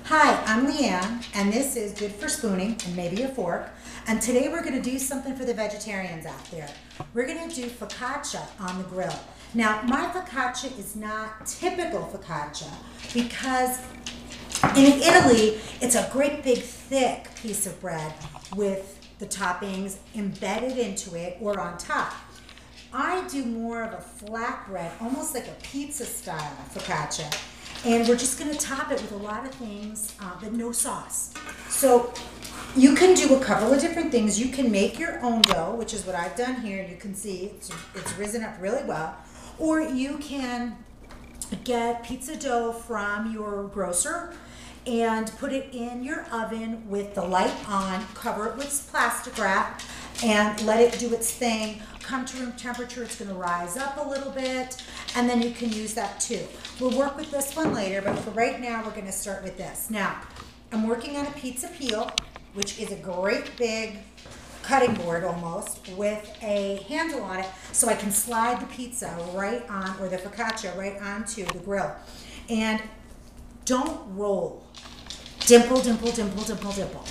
Hi, I'm Leanne, and this is Good for Spooning and maybe a fork. And today we're going to do something for the vegetarians out there. We're going to do focaccia on the grill. Now, my focaccia is not typical focaccia because in Italy, it's a great big thick piece of bread with the toppings embedded into it or on top. I do more of a flat bread, almost like a pizza style focaccia. And we're just gonna top it with a lot of things, but no sauce. So you can do a couple of different things. You can make your own dough, which is what I've done here. You can see it's risen up really well. Or you can get pizza dough from your grocer and put it in your oven with the light on, cover it with plastic wrap, and let it do its thing. Come to room temperature, it's gonna rise up a little bit, and then you can use that too. We'll work with this one later, but for right now, we're gonna start with this. Now, I'm working on a pizza peel, which is a great big cutting board almost, with a handle on it, so I can slide the pizza right on, or the focaccia right onto the grill. And don't roll. Dimple, dimple, dimple, dimple, dimple.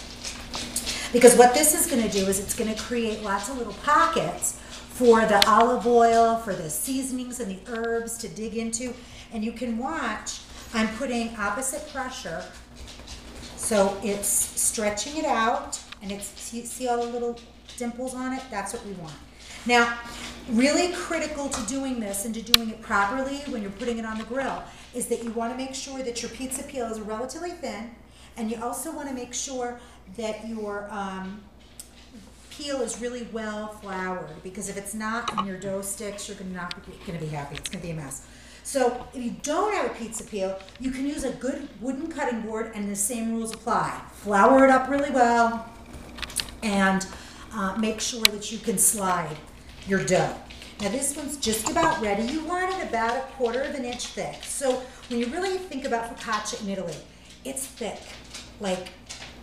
Because what this is going to do is it's going to create lots of little pockets for the olive oil, for the seasonings and the herbs to dig into. And you can watch, I'm putting opposite pressure, so it's stretching it out, and it's, see all the little dimples on it? That's what we want. Now, really critical to doing this and to doing it properly when you're putting it on the grill is that you want to make sure that your pizza peel is relatively thin, and you also want to make sure that your peel is really well floured, because if it's not and your dough sticks, you're not going to be happy. It's going to be a mess. So if you don't have a pizza peel, you can use a good wooden cutting board, and the same rules apply. Flour it up really well, and make sure that you can slide your dough. Now this one's just about ready. You want it about 1/4 of an inch thick. So when you really think about focaccia in Italy, it's thick, like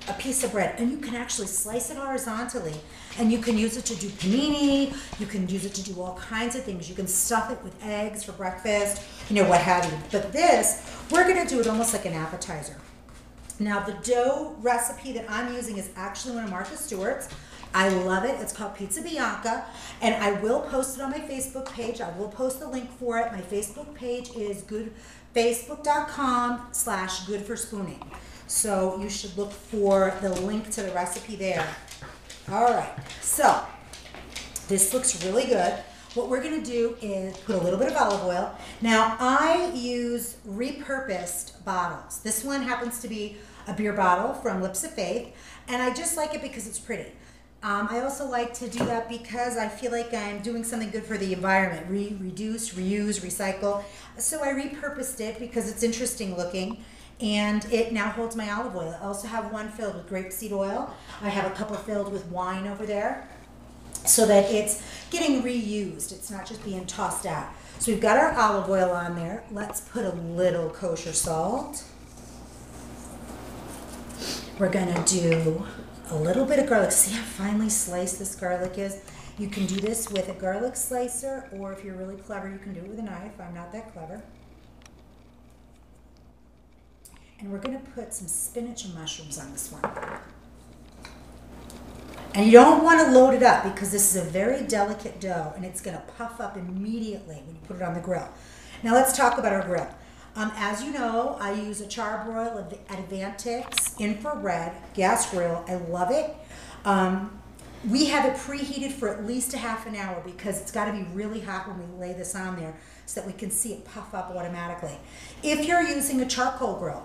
a piece of bread, and you can actually slice it horizontally, and you can use it to do panini, you can use it to do all kinds of things. You can stuff it with eggs for breakfast, what have you. But this, we're gonna do it almost like an appetizer. Now the dough recipe that I'm using is actually one of Martha Stewart's. I love it. It's called Pizza Bianca, and I will post it on my Facebook page. I will post the link for it. My Facebook page is facebook.com/goodforspooning. So you should look for the link to the recipe there. All right, so this looks really good. What we're gonna do is put a little bit of olive oil. Now I use repurposed bottles. This one happens to be a beer bottle from Lips of Faith, and I just like it because it's pretty. I also like to do that because I feel like I'm doing something good for the environment. Reduce, reuse, recycle. So I repurposed it because it's interesting looking, and it now holds my olive oil. I also have one filled with grapeseed oil. I have a couple filled with wine over there, so that it's getting reused. It's not just being tossed out. So we've got our olive oil on there. Let's put a little kosher salt. We're gonna do a little bit of garlic. See how finely sliced this garlic is? You can do this with a garlic slicer, or if you're really clever, you can do it with a knife. I'm not that clever. And we're gonna put some spinach and mushrooms on this one. And you don't want to load it up because this is a very delicate dough, and it's gonna puff up immediately when you put it on the grill. Now let's talk about our grill. As you know, I use a charbroil at Advantix infrared gas grill. I love it. We have it preheated for at least a ½ an hour because it's got to be really hot when we lay this on there so that we can see it puff up automatically. If you're using a charcoal grill,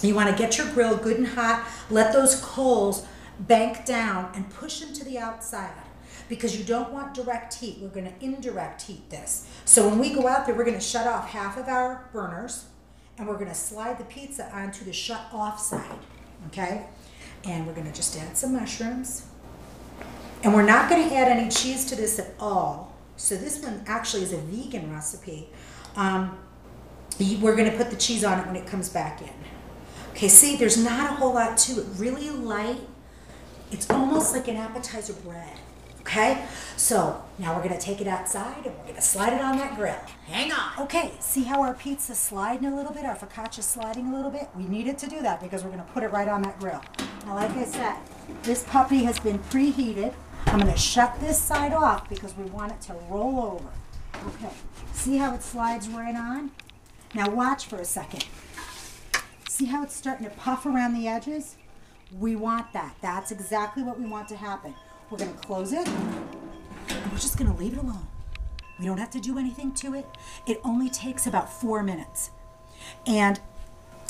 you want to get your grill good and hot, let those coals bank down and push them to the outside, because you don't want direct heat. We're going to indirect heat this. So when we go out there, we're going to shut off half of our burners, and we're going to slide the pizza onto the shut off side, okay? And we're going to just add some mushrooms. And we're not going to add any cheese to this at all. So this one actually is a vegan recipe. We're going to put the cheese on it when it comes back in. Okay, see, there's not a whole lot to it. Really light. It's almost like an appetizer bread. Okay, so now we're gonna take it outside and we're gonna slide it on that grill. Hang on. Okay, see how our pizza's sliding a little bit, our focaccia's sliding a little bit? We needed to do that because we're gonna put it right on that grill. Now, like I said, this puppy has been preheated. I'm gonna shut this side off because we want it to roll over. Okay, see how it slides right on? Now watch for a second. See how it's starting to puff around the edges? We want that. That's exactly what we want to happen. We're gonna close it, and we're just gonna leave it alone. We don't have to do anything to it. It only takes about 4 minutes. And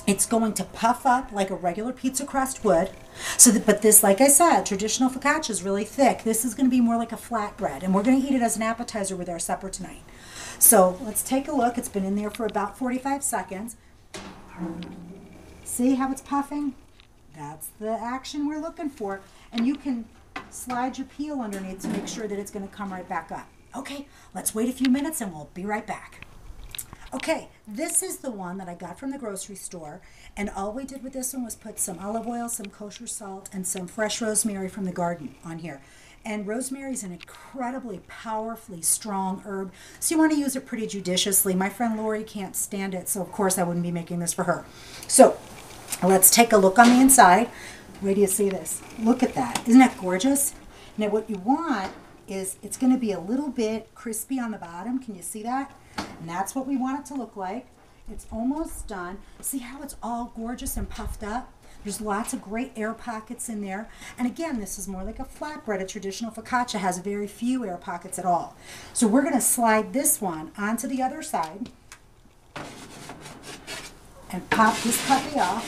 it's going to puff up like a regular pizza crust would. But this, like I said, traditional focaccia is really thick. This is gonna be more like a flatbread, and we're gonna eat it as an appetizer with our supper tonight. So let's take a look. It's been in there for about 45 seconds. See how it's puffing? That's the action we're looking for. And you can slide your peel underneath to make sure that it's going to come right back up. Okay, let's wait a few minutes and we'll be right back. Okay, this is the one that I got from the grocery store, and all we did with this one was put some olive oil, some kosher salt, and some fresh rosemary from the garden on here. And rosemary is an incredibly powerfully strong herb, so you want to use it pretty judiciously. My friend Lori can't stand it, so of course I wouldn't be making this for her. So let's take a look on the inside. Where do you see this? Look at that. Isn't that gorgeous? Now what you want is it's going to be a little bit crispy on the bottom. Can you see that? And that's what we want it to look like. It's almost done. See how it's all gorgeous and puffed up? There's lots of great air pockets in there. And again, this is more like a flatbread. A traditional focaccia has very few air pockets at all. So we're going to slide this one onto the other side and pop this puppy off.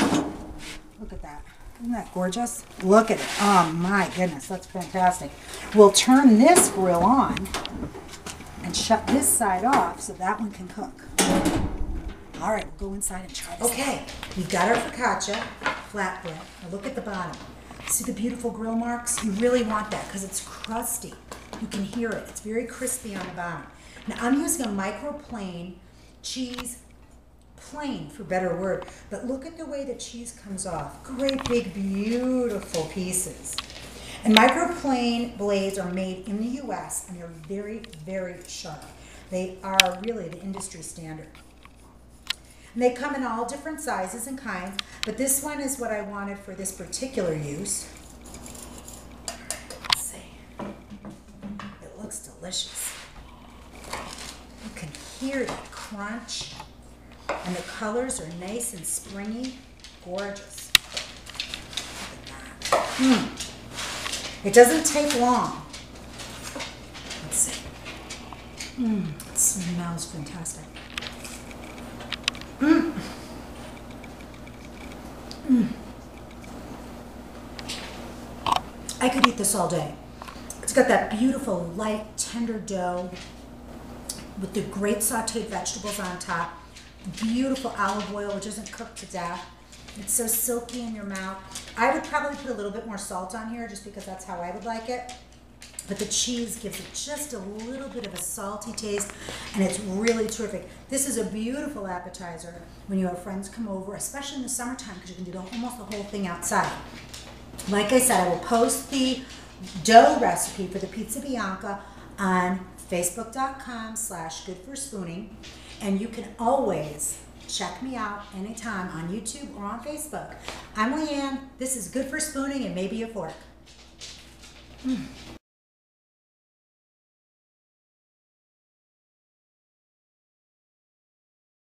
Look at that. Isn't that gorgeous? Look at it. Oh my goodness, that's fantastic. We'll turn this grill on and shut this side off so that one can cook. All right, we'll go inside and try this. Okay, we've got our focaccia flatbread. Now look at the bottom. See the beautiful grill marks? You really want that because it's crusty. You can hear it. It's very crispy on the bottom. Now I'm using a microplane cheese plane, for better word, but look at the way the cheese comes off. Great big beautiful pieces. And microplane blades are made in the US and they're very, very sharp. They are really the industry standard. And they come in all different sizes and kinds, but this one is what I wanted for this particular use. Let's see. It looks delicious. You can hear the crunch. And the colors are nice and springy, gorgeous. Look at that. It doesn't take long. Let's see. It smells fantastic. I could eat this all day. It's got that beautiful, light, tender dough with the great sauteed vegetables on top. Beautiful olive oil, which isn't cooked to death. It's so silky in your mouth. I would probably put a little bit more salt on here just because that's how I would like it. But the cheese gives it just a little bit of a salty taste, and it's really terrific. This is a beautiful appetizer when you have friends come over, especially in the summertime, because you can do almost the whole thing outside. Like I said, I will post the dough recipe for the pizza bianca on facebook.com/goodforspooning. And you can always check me out anytime on YouTube or on Facebook. I'm Leanne. This is Good for Spooning and Maybe a Fork.